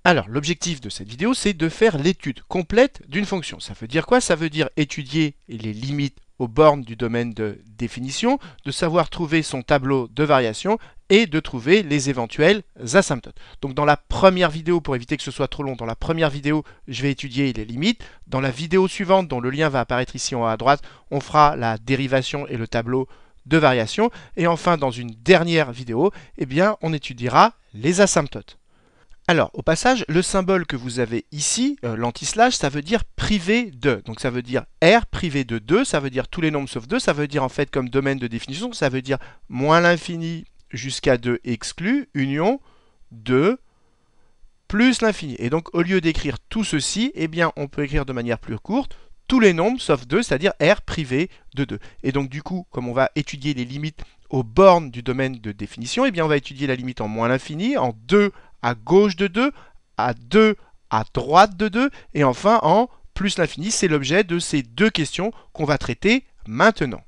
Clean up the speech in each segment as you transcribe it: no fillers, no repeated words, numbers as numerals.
Alors, l'objectif de cette vidéo, c'est de faire l'étude complète d'une fonction. Ça veut dire quoi? Ça veut dire étudier les limites aux bornes du domaine de définition, de savoir trouver son tableau de variation et de trouver les éventuelles asymptotes. Donc dans la première vidéo, pour éviter que ce soit trop long, dans la première vidéo, je vais étudier les limites. Dans la vidéo suivante, dont le lien va apparaître ici en haut à droite, on fera la dérivation et le tableau de variation. Et enfin, dans une dernière vidéo, eh bien, on étudiera les asymptotes. Alors, au passage, le symbole que vous avez ici, l'anti-slash, ça veut dire privé de. Donc ça veut dire R privé de 2, ça veut dire tous les nombres sauf 2, ça veut dire en fait comme domaine de définition, ça veut dire moins l'infini jusqu'à 2 exclu, union 2 plus l'infini. Et donc au lieu d'écrire tout ceci, eh bien on peut écrire de manière plus courte tous les nombres sauf 2, c'est-à-dire R privé de 2. Et donc du coup, comme on va étudier les limites aux bornes du domaine de définition, eh bien on va étudier la limite en moins l'infini, en 2 à gauche de 2, à 2 à droite de 2, et enfin en plus l'infini. C'est l'objet de ces deux questions qu'on va traiter maintenant.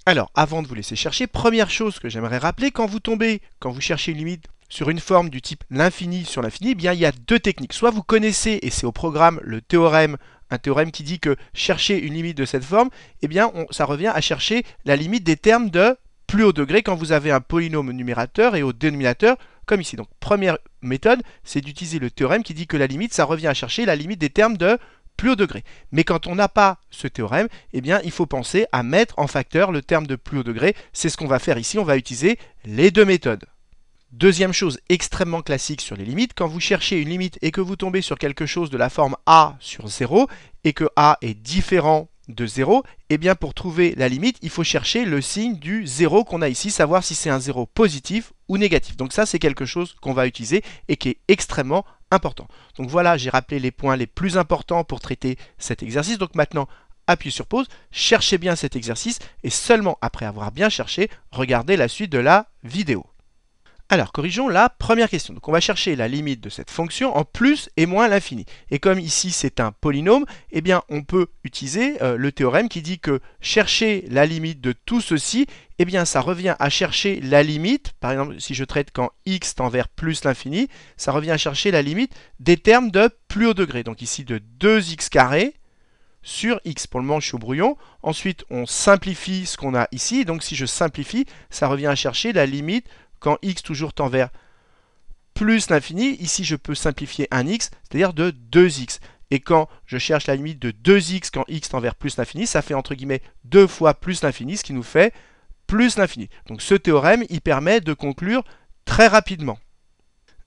Alors, avant de vous laisser chercher, première chose que j'aimerais rappeler, quand vous cherchez une limite sur une forme du type l'infini sur l'infini, eh bien il y a deux techniques. Soit vous connaissez, et c'est au programme, le théorème, un théorème qui dit que chercher une limite de cette forme, eh bien ça revient à chercher la limite des termes de plus haut degré quand vous avez un polynôme au numérateur et au dénominateur, comme ici. Donc première méthode, c'est d'utiliser le théorème qui dit que la limite, ça revient à chercher la limite des termes de plus haut degré. Mais quand on n'a pas ce théorème, eh bien il faut penser à mettre en facteur le terme de plus haut degré. C'est ce qu'on va faire ici, on va utiliser les deux méthodes. Deuxième chose extrêmement classique sur les limites, quand vous cherchez une limite et que vous tombez sur quelque chose de la forme a sur 0 et que a est différent de 0, eh bien pour trouver la limite, il faut chercher le signe du 0 qu'on a ici, savoir si c'est un 0 positif ou négatif. Donc ça, c'est quelque chose qu'on va utiliser et qui est extrêmement important. Donc voilà, j'ai rappelé les points les plus importants pour traiter cet exercice. Donc maintenant, appuyez sur pause, cherchez bien cet exercice et seulement après avoir bien cherché, regardez la suite de la vidéo. Alors, corrigeons la première question. Donc, on va chercher la limite de cette fonction en plus et moins l'infini. Et comme ici, c'est un polynôme, eh bien, on peut utiliser le théorème qui dit que chercher la limite de tout ceci, eh bien, ça revient à chercher la limite. Par exemple, si je traite quand x tend vers plus l'infini, ça revient à chercher la limite des termes de plus haut degré. Donc ici, de 2x carré sur x. Pour le moment, je suis au brouillon. Ensuite, on simplifie ce qu'on a ici. Donc, si je simplifie, ça revient à chercher la limite quand x toujours tend vers plus l'infini, ici je peux simplifier un x, c'est-à-dire de 2x. Et quand je cherche la limite de 2x quand x tend vers plus l'infini, ça fait entre guillemets 2 fois plus l'infini, ce qui nous fait plus l'infini. Donc ce théorème, il permet de conclure très rapidement.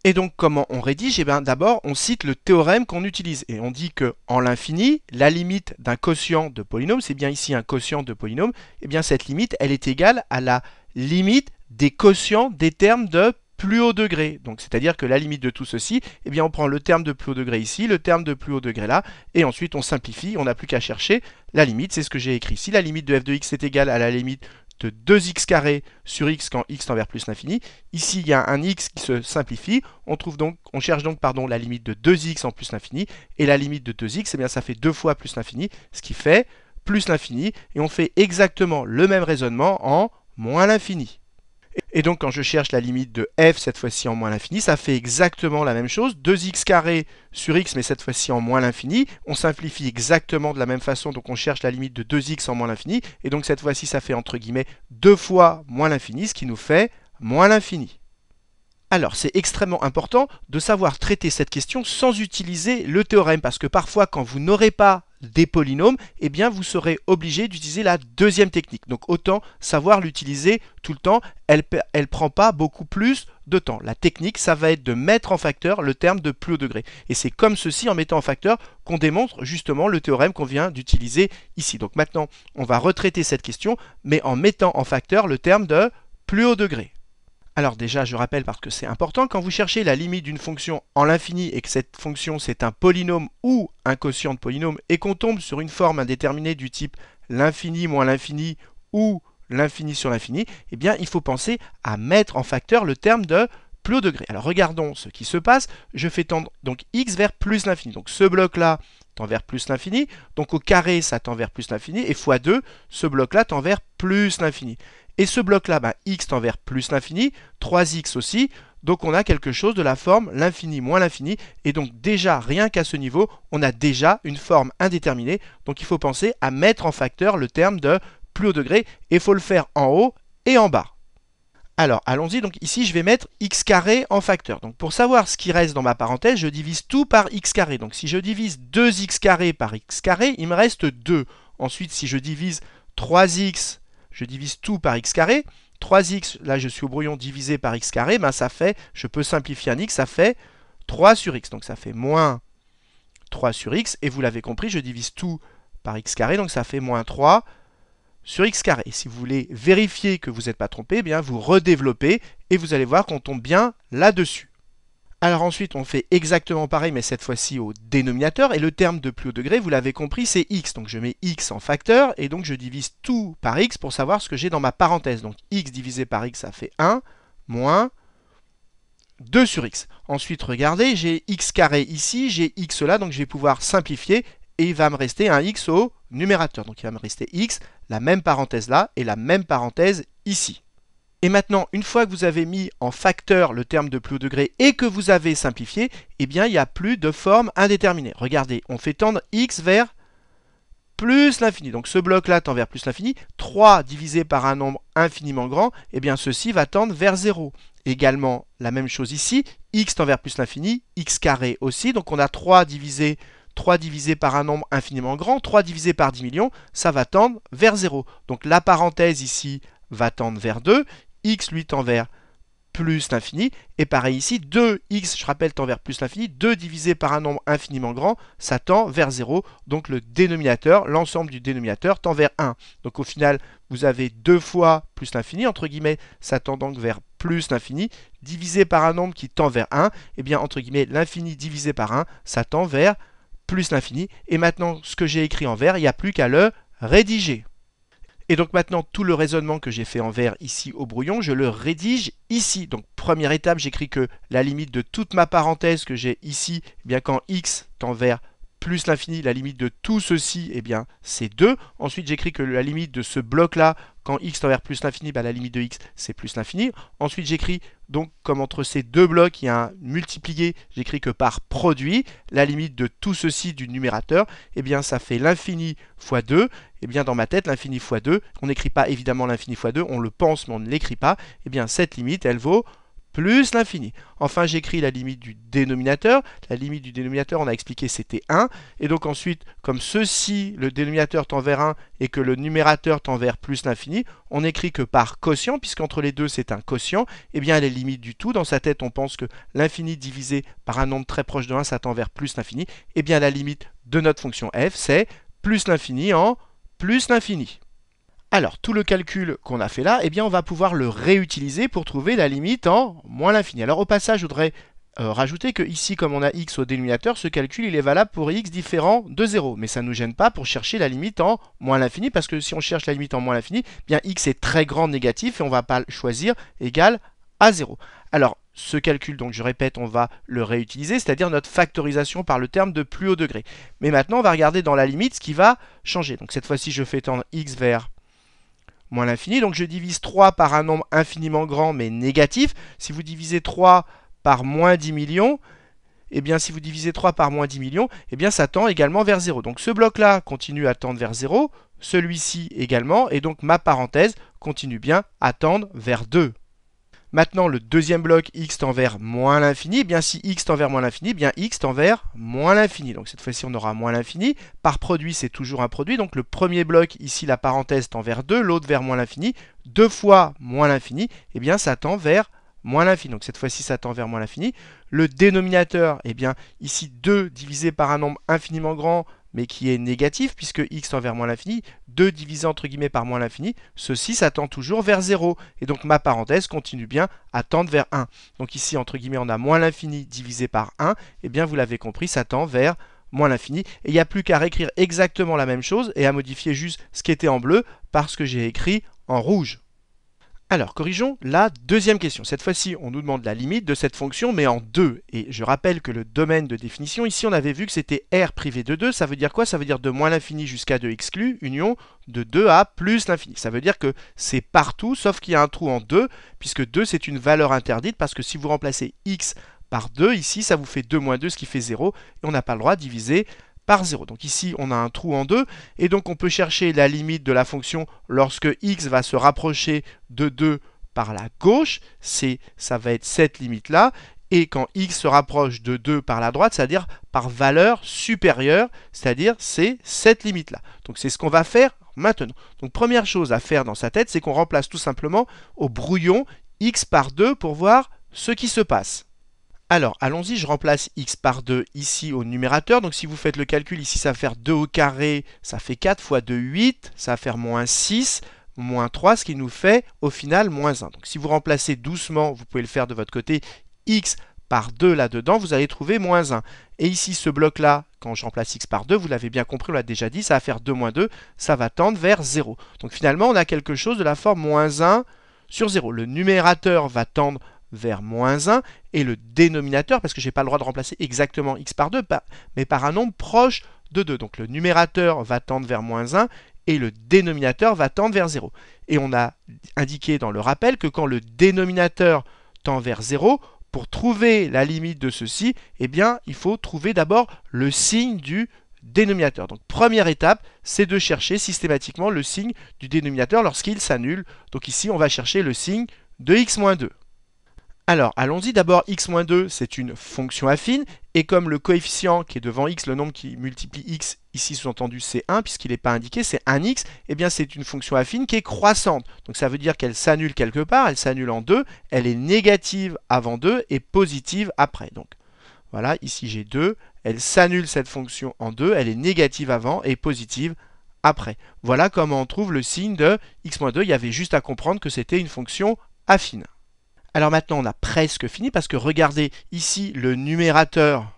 Et donc comment on rédige? Eh bien d'abord on cite le théorème qu'on utilise. Et on dit que en l'infini, la limite d'un quotient de polynôme, c'est bien ici un quotient de polynôme, eh bien cette limite, elle est égale à la limite des quotients des termes de plus haut degré. Donc c'est-à-dire que la limite de tout ceci, eh bien on prend le terme de plus haut degré ici, le terme de plus haut degré là, et ensuite on simplifie, on n'a plus qu'à chercher la limite, c'est ce que j'ai écrit ici. La limite de f de x est égale à la limite de 2x carré sur x quand x tend vers plus l'infini. Ici il y a un x qui se simplifie, on cherche donc la limite de 2x en plus l'infini, et la limite de 2x, eh bien ça fait 2 fois plus l'infini, ce qui fait plus l'infini, et on fait exactement le même raisonnement en moins l'infini. Et donc quand je cherche la limite de f, cette fois-ci en moins l'infini, ça fait exactement la même chose, 2x carré sur x, mais cette fois-ci en moins l'infini. On simplifie exactement de la même façon, donc on cherche la limite de 2x en moins l'infini, et donc cette fois-ci ça fait entre guillemets 2 fois moins l'infini, ce qui nous fait moins l'infini. Alors, c'est extrêmement important de savoir traiter cette question sans utiliser le théorème, parce que parfois, quand vous n'aurez pas des polynômes, eh bien, vous serez obligé d'utiliser la deuxième technique. Donc, autant savoir l'utiliser tout le temps. Elle ne prend pas beaucoup plus de temps. La technique, ça va être de mettre en facteur le terme de plus haut degré. Et c'est comme ceci, en mettant en facteur, qu'on démontre justement le théorème qu'on vient d'utiliser ici. Donc maintenant, on va retraiter cette question, mais en mettant en facteur le terme de plus haut degré. Alors déjà, je rappelle parce que c'est important, quand vous cherchez la limite d'une fonction en l'infini et que cette fonction c'est un polynôme ou un quotient de polynôme et qu'on tombe sur une forme indéterminée du type l'infini moins l'infini ou l'infini sur l'infini, eh bien il faut penser à mettre en facteur le terme de plus haut degré. Alors regardons ce qui se passe. Je fais tendre donc x vers plus l'infini. Donc ce bloc-là tend vers plus l'infini. Donc au carré, ça tend vers plus l'infini. Et fois 2, ce bloc-là tend vers plus l'infini. Et ce bloc-là, x tend vers plus l'infini, 3x aussi, Donc on a quelque chose de la forme l'infini moins l'infini, et donc déjà, rien qu'à ce niveau, on a déjà une forme indéterminée. Donc il faut penser à mettre en facteur le terme de plus haut degré, et il faut le faire en haut et en bas. Alors, allons-y. Donc ici, je vais mettre x carré en facteur. Donc pour savoir ce qui reste dans ma parenthèse, je divise tout par x carré. Donc si je divise 2x carré par x carré, il me reste 2. Ensuite, si je divise 3x, je divise tout par x carré. 3x, là je suis au brouillon, divisé par x carré, ben ça fait, je peux simplifier un x, ça fait 3 sur x. Donc ça fait moins 3 sur x. Et vous l'avez compris, je divise tout par x carré, donc ça fait moins 3 sur x carré. Si vous voulez vérifier que vous n'êtes pas trompé, eh bien vous redéveloppez et vous allez voir qu'on tombe bien là-dessus. Alors ensuite, on fait exactement pareil, mais cette fois-ci au dénominateur. Et le terme de plus haut degré, vous l'avez compris, c'est x. Donc je mets x en facteur et donc je divise tout par x pour savoir ce que j'ai dans ma parenthèse. Donc x divisé par x, ça fait 1 moins 2 sur x. Ensuite, regardez, j'ai x carré ici, j'ai x là, donc je vais pouvoir simplifier et il va me rester un x au numérateur. Donc il va me rester x, la même parenthèse là et la même parenthèse ici. Et maintenant, une fois que vous avez mis en facteur le terme de plus haut degré et que vous avez simplifié, eh bien il n'y a plus de forme indéterminée. Regardez, on fait tendre x vers plus l'infini. Donc ce bloc-là tend vers plus l'infini. 3 divisé par un nombre infiniment grand, eh bien ceci va tendre vers 0. Également, la même chose ici, x tend vers plus l'infini, x carré aussi. Donc on a 3 divisé par un nombre infiniment grand, 3 divisé par 10 millions, ça va tendre vers 0. Donc la parenthèse ici va tendre vers 2, x lui tend vers plus l'infini, et pareil ici, 2x, je rappelle, tend vers plus l'infini, 2 divisé par un nombre infiniment grand, ça tend vers 0, donc le dénominateur, l'ensemble du dénominateur tend vers 1. Donc au final, vous avez 2 fois plus l'infini, entre guillemets, ça tend donc vers plus l'infini, divisé par un nombre qui tend vers 1, et bien entre guillemets, l'infini divisé par 1, ça tend vers plus l'infini. Et maintenant, ce que j'ai écrit en vert, il n'y a plus qu'à le rédiger. Et donc maintenant, tout le raisonnement que j'ai fait en vert ici au brouillon, je le rédige ici. Donc première étape, j'écris que la limite de toute ma parenthèse que j'ai ici, eh bien quand x tend vers plus l'infini, la limite de tout ceci, eh bien c'est 2. Ensuite, j'écris que la limite de ce bloc-là, quand x tend vers plus l'infini, la limite de x, c'est plus l'infini. Ensuite, j'écris donc comme entre ces deux blocs, il y a un multiplié, j'écris que par produit, la limite de tout ceci du numérateur, eh bien ça fait l'infini fois 2. Eh bien dans ma tête, l'infini fois 2, on n'écrit pas évidemment l'infini fois 2, on le pense mais on ne l'écrit pas. Eh bien cette limite, elle vaut plus l'infini. Enfin, j'écris la limite du dénominateur. La limite du dénominateur, on a expliqué, c'était 1. Et donc ensuite, comme ceci, le dénominateur tend vers 1 et que le numérateur tend vers plus l'infini, on écrit que par quotient, puisqu'entre les deux, c'est un quotient, eh bien les limites du tout. Dans sa tête, on pense que l'infini divisé par un nombre très proche de 1, ça tend vers plus l'infini. Eh bien la limite de notre fonction f, c'est plus l'infini en plus l'infini. Alors, tout le calcul qu'on a fait là, eh bien, on va pouvoir le réutiliser pour trouver la limite en moins l'infini. Alors, au passage, je voudrais rajouter que ici, comme on a x au dénominateur, ce calcul, il est valable pour x différent de 0. Mais ça ne nous gêne pas pour chercher la limite en moins l'infini, parce que si on cherche la limite en moins l'infini, eh bien, x est très grand négatif et on ne va pas choisir égal à 0. Alors, ce calcul, donc je répète, on va le réutiliser, c'est-à-dire notre factorisation par le terme de plus haut degré. Mais maintenant, on va regarder dans la limite ce qui va changer. Donc, cette fois-ci, je fais tendre x vers moins l'infini, donc je divise 3 par un nombre infiniment grand mais négatif. Si vous divisez 3 par moins 10 millions, eh bien si vous divisez 3 par moins 10 millions, eh bien ça tend également vers 0. Donc ce bloc-là continue à tendre vers 0, celui-ci également, et donc ma parenthèse continue bien à tendre vers 2. Maintenant, le deuxième bloc, x tend vers moins l'infini. Eh bien, si x tend vers moins l'infini, eh bien x tend vers moins l'infini. Donc cette fois-ci, on aura moins l'infini. Par produit, c'est toujours un produit. Donc le premier bloc, ici, la parenthèse tend vers 2, l'autre vers moins l'infini. 2 fois moins l'infini, eh bien ça tend vers moins l'infini. Donc cette fois-ci, ça tend vers moins l'infini. Le dénominateur, eh bien ici, 2 divisé par un nombre infiniment grand, mais qui est négatif, puisque x tend vers moins l'infini, 2 divisé entre guillemets par moins l'infini, ceci, ça tend toujours vers 0. Et donc ma parenthèse continue bien à tendre vers 1. Donc ici, entre guillemets, on a moins l'infini divisé par 1. Et bien, vous l'avez compris, ça tend vers moins l'infini. Et il n'y a plus qu'à réécrire exactement la même chose et à modifier juste ce qui était en bleu parce que j'ai écrit en rouge. Alors, corrigeons la deuxième question. Cette fois-ci, on nous demande la limite de cette fonction, mais en 2. Et je rappelle que le domaine de définition, ici, on avait vu que c'était R privé de 2. Ça veut dire quoi? Ça veut dire de moins l'infini jusqu'à 2 exclu, union de 2 à plus l'infini. Ça veut dire que c'est partout, sauf qu'il y a un trou en 2, puisque 2, c'est une valeur interdite, parce que si vous remplacez x par 2, ici, ça vous fait 2 moins 2, ce qui fait 0, et on n'a pas le droit de diviser par 0. Donc ici, on a un trou en 2, et donc on peut chercher la limite de la fonction lorsque x va se rapprocher de 2 par la gauche, ça va être cette limite-là, et quand x se rapproche de 2 par la droite, c'est-à-dire par valeur supérieure, c'est-à-dire c'est cette limite-là. Donc c'est ce qu'on va faire maintenant. Donc première chose à faire dans sa tête, c'est qu'on remplace tout simplement au brouillon x par 2 pour voir ce qui se passe. Alors, allons-y, je remplace x par 2 ici au numérateur. Donc, si vous faites le calcul, ici, ça va faire 2 au carré, ça fait 4 fois 2, 8. Ça va faire moins 6, moins 3, ce qui nous fait, au final, moins 1. Donc, si vous remplacez doucement, vous pouvez le faire de votre côté, x par 2 là-dedans, vous allez trouver moins 1. Et ici, ce bloc-là, quand je remplace x par 2, vous l'avez bien compris, on l'a déjà dit, ça va faire 2 moins 2, ça va tendre vers 0. Donc, finalement, on a quelque chose de la forme moins 1 sur 0. Le numérateur va tendre vers moins 1 et le dénominateur, parce que je n'ai pas le droit de remplacer exactement x par 2, mais par un nombre proche de 2. Donc le numérateur va tendre vers moins 1 et le dénominateur va tendre vers 0. Et on a indiqué dans le rappel que quand le dénominateur tend vers 0, pour trouver la limite de ceci, eh bien, il faut trouver d'abord le signe du dénominateur. Donc première étape, c'est de chercher systématiquement le signe du dénominateur lorsqu'il s'annule. Donc ici, on va chercher le signe de x-2. Alors, allons-y. D'abord, x-2, c'est une fonction affine. Et comme le coefficient qui est devant x, le nombre qui multiplie x, ici sous-entendu c'est 1, puisqu'il n'est pas indiqué, c'est 1x, eh bien c'est une fonction affine qui est croissante. Donc ça veut dire qu'elle s'annule quelque part, elle s'annule en 2, elle est négative avant 2 et positive après. Donc voilà, ici j'ai 2, elle s'annule cette fonction en 2, elle est négative avant et positive après. Voilà comment on trouve le signe de x-2. Il y avait juste à comprendre que c'était une fonction affine. Alors maintenant, on a presque fini parce que regardez ici le numérateur.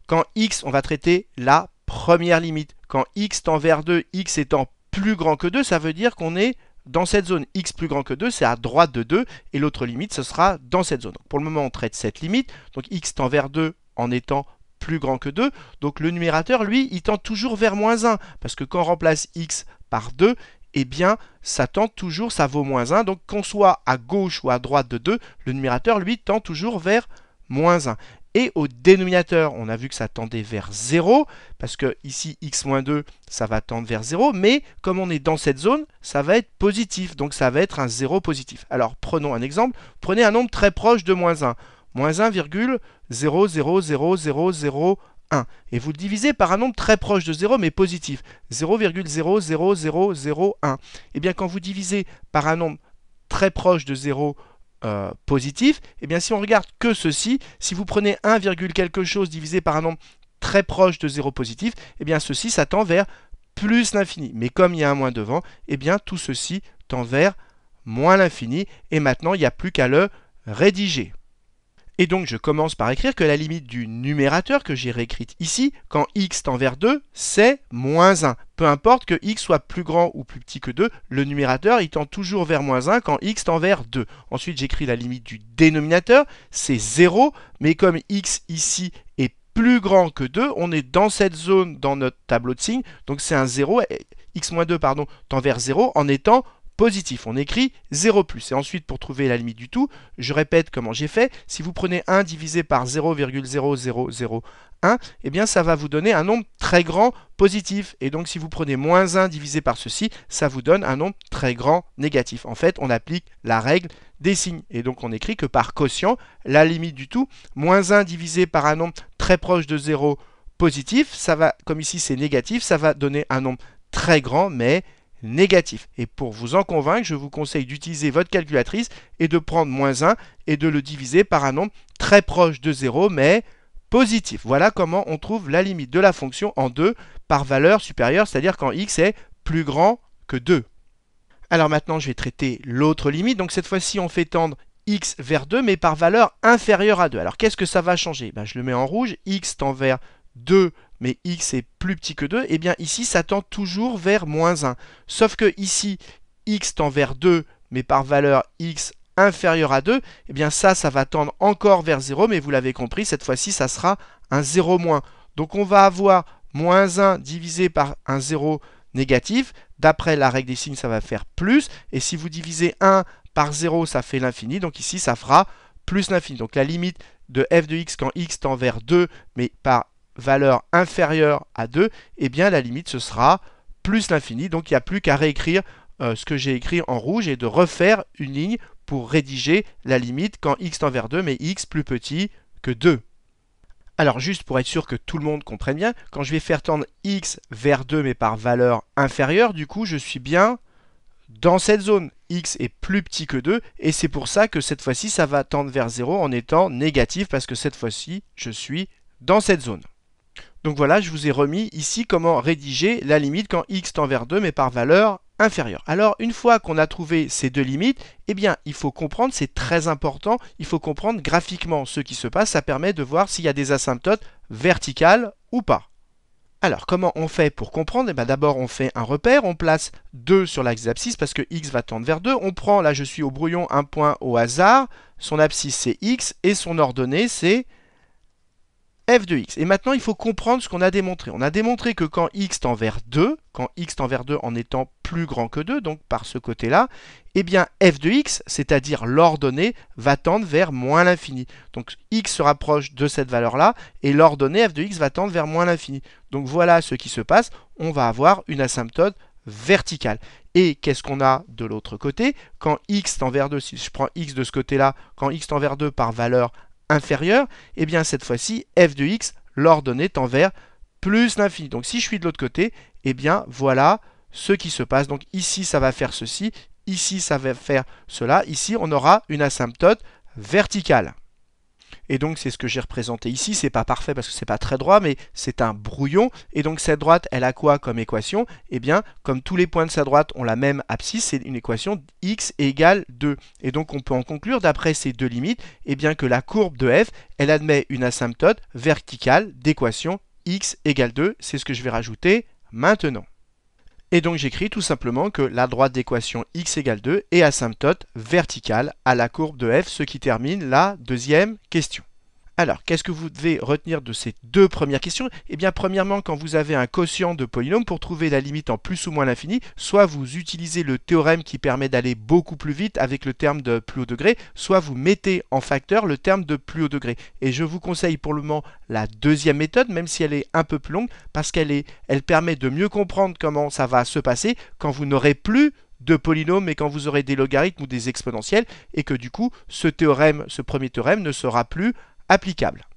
Quand x, on va traiter la première limite. Quand x tend vers 2, x étant plus grand que 2, ça veut dire qu'on est dans cette zone. X plus grand que 2, c'est à droite de 2 et l'autre limite, ce sera dans cette zone. Donc pour le moment, on traite cette limite. Donc x tend vers 2 en étant plus grand que 2. Donc le numérateur, lui, il tend toujours vers moins 1 parce que quand on remplace x par 2, eh bien, ça tend toujours, ça vaut moins 1. Donc, qu'on soit à gauche ou à droite de 2, le numérateur, lui, tend toujours vers moins 1. Et au dénominateur, on a vu que ça tendait vers 0, parce que ici, x-2, ça va tendre vers 0, mais comme on est dans cette zone, ça va être positif, donc ça va être un 0 positif. Alors, prenons un exemple. Prenez un nombre très proche de moins 1. Moins 1,0000001. Et vous le divisez par un nombre très proche de 0 mais positif, 0,00001. Et bien quand vous divisez par un nombre très proche de 0 positif, et bien si on regarde que ceci, si vous prenez 1, quelque chose divisé par un nombre très proche de 0 positif, et bien ceci ça tend vers plus l'infini. Mais comme il y a un moins devant, et bien tout ceci tend vers moins l'infini. Et maintenant il n'y a plus qu'à le rédiger. Et donc je commence par écrire que la limite du numérateur que j'ai réécrite ici, quand x tend vers 2, c'est moins 1. Peu importe que x soit plus grand ou plus petit que 2, le numérateur il tend toujours vers moins 1 quand x tend vers 2. Ensuite j'écris la limite du dénominateur, c'est 0, mais comme x ici est plus grand que 2, on est dans cette zone dans notre tableau de signes, donc c'est un 0, x-2 tend vers 0 en étant positif. On écrit 0 plus. Et ensuite, pour trouver la limite du tout, je répète comment j'ai fait. Si vous prenez 1 divisé par 0,0001, eh bien, ça va vous donner un nombre très grand positif. Et donc, si vous prenez moins 1 divisé par ceci, ça vous donne un nombre très grand négatif. En fait, on applique la règle des signes. Et donc, on écrit que par quotient, la limite du tout, moins 1 divisé par un nombre très proche de 0 positif, ça va, comme ici c'est négatif, ça va donner un nombre très grand, mais négatif. Et pour vous en convaincre, je vous conseille d'utiliser votre calculatrice et de prendre moins 1 et de le diviser par un nombre très proche de 0 mais positif. Voilà comment on trouve la limite de la fonction en 2 par valeur supérieure, c'est-à-dire quand x est plus grand que 2. Alors maintenant, je vais traiter l'autre limite. Donc cette fois-ci, on fait tendre x vers 2 mais par valeur inférieure à 2. Alors qu'est-ce que ça va changer? Je le mets en rouge, x tend vers 2 mais x est plus petit que 2, et bien ici ça tend toujours vers moins 1. Sauf que ici, x tend vers 2, mais par valeur x inférieure à 2, eh bien ça va tendre encore vers 0, mais vous l'avez compris, cette fois-ci, ça sera un 0 moins. Donc on va avoir moins 1 divisé par un 0 négatif. D'après la règle des signes, ça va faire plus. Et si vous divisez 1 par 0, ça fait l'infini. Donc ici, ça fera plus l'infini. Donc la limite de f de x quand x tend vers 2, mais par valeur inférieure à 2, eh bien la limite, ce sera plus l'infini. Donc il n'y a plus qu'à réécrire ce que j'ai écrit en rouge et de refaire une ligne pour rédiger la limite quand x tend vers 2, mais x plus petit que 2. Alors juste pour être sûr que tout le monde comprenne bien, quand je vais faire tendre x vers 2 mais par valeur inférieure, du coup je suis bien dans cette zone. X est plus petit que 2 et c'est pour ça que cette fois-ci ça va tendre vers 0 en étant négatif parce que cette fois-ci je suis dans cette zone. Donc voilà, je vous ai remis ici comment rédiger la limite quand x tend vers 2 mais par valeur inférieure. Alors une fois qu'on a trouvé ces deux limites, eh bien il faut comprendre, c'est très important, il faut comprendre graphiquement ce qui se passe, ça permet de voir s'il y a des asymptotes verticales ou pas. Alors comment on fait pour comprendre? Eh bien d'abord on fait un repère, on place 2 sur l'axe d'abscisse parce que x va tendre vers 2, on prend, là je suis au brouillon, un point au hasard, son abscisse c'est x et son ordonnée c'est f de x. Et maintenant, il faut comprendre ce qu'on a démontré. On a démontré que quand x tend vers 2, en étant plus grand que 2, donc par ce côté-là, eh bien f de x, c'est-à-dire l'ordonnée, va tendre vers moins l'infini. Donc x se rapproche de cette valeur-là, et l'ordonnée f de x va tendre vers moins l'infini. Donc voilà ce qui se passe, on va avoir une asymptote verticale. Et qu'est-ce qu'on a de l'autre côté? Quand x tend vers 2, si je prends x de ce côté-là, quand x tend vers 2 par valeur inférieure, et bien cette fois-ci, f de x, l'ordonnée tend vers plus l'infini. Donc si je suis de l'autre côté, et bien voilà ce qui se passe. Donc ici, ça va faire ceci, ici, ça va faire cela. Ici, on aura une asymptote verticale. Et donc c'est ce que j'ai représenté ici, c'est pas parfait parce que c'est pas très droit, mais c'est un brouillon. Et donc cette droite, elle a quoi comme équation? Eh bien, comme tous les points de sa droite ont la même abscisse, c'est une équation x égale 2. Et donc on peut en conclure d'après ces deux limites, eh bien que la courbe de f, elle admet une asymptote verticale d'équation x égale 2. C'est ce que je vais rajouter maintenant. Et donc j'écris tout simplement que la droite d'équation x égale 2 est asymptote verticale à la courbe de f, ce qui termine la deuxième question. Alors, qu'est-ce que vous devez retenir de ces deux premières questions? Eh bien, premièrement, quand vous avez un quotient de polynôme, pour trouver la limite en plus ou moins l'infini, soit vous utilisez le théorème qui permet d'aller beaucoup plus vite avec le terme de plus haut degré, soit vous mettez en facteur le terme de plus haut degré. Et je vous conseille pour le moment la deuxième méthode, même si elle est un peu plus longue, parce qu'elle permet de mieux comprendre comment ça va se passer quand vous n'aurez plus de polynômes, mais quand vous aurez des logarithmes ou des exponentiels, et que du coup, ce premier théorème ne sera plus applicable.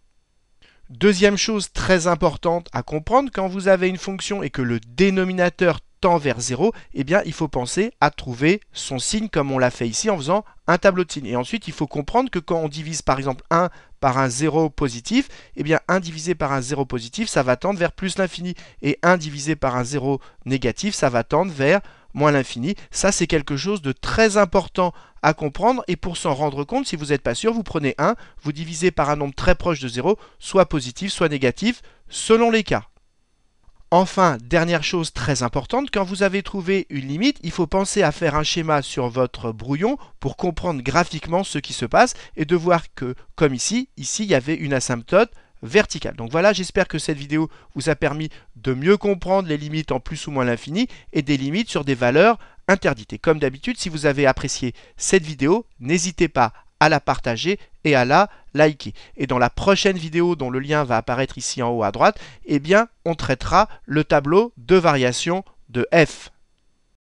Deuxième chose très importante à comprendre, quand vous avez une fonction et que le dénominateur tend vers 0, eh bien il faut penser à trouver son signe comme on l'a fait ici en faisant un tableau de signes. Et ensuite, il faut comprendre que quand on divise par exemple 1 par un 0 positif, eh bien 1 divisé par un 0 positif, ça va tendre vers plus l'infini. Et 1 divisé par un 0 négatif, ça va tendre vers moins l'infini. Ça, c'est quelque chose de très important à comprendre. Et pour s'en rendre compte, si vous n'êtes pas sûr, vous prenez 1, vous divisez par un nombre très proche de 0, soit positif, soit négatif, selon les cas. Enfin, dernière chose très importante, quand vous avez trouvé une limite, il faut penser à faire un schéma sur votre brouillon pour comprendre graphiquement ce qui se passe et de voir que, comme ici, il y avait une asymptote verticale. Donc voilà, j'espère que cette vidéo vous a permis de mieux comprendre les limites en plus ou moins l'infini et des limites sur des valeurs interdites. Et comme d'habitude, si vous avez apprécié cette vidéo, n'hésitez pas à la partager et à la liker. Et dans la prochaine vidéo dont le lien va apparaître ici en haut à droite, eh bien, on traitera le tableau de variation de f.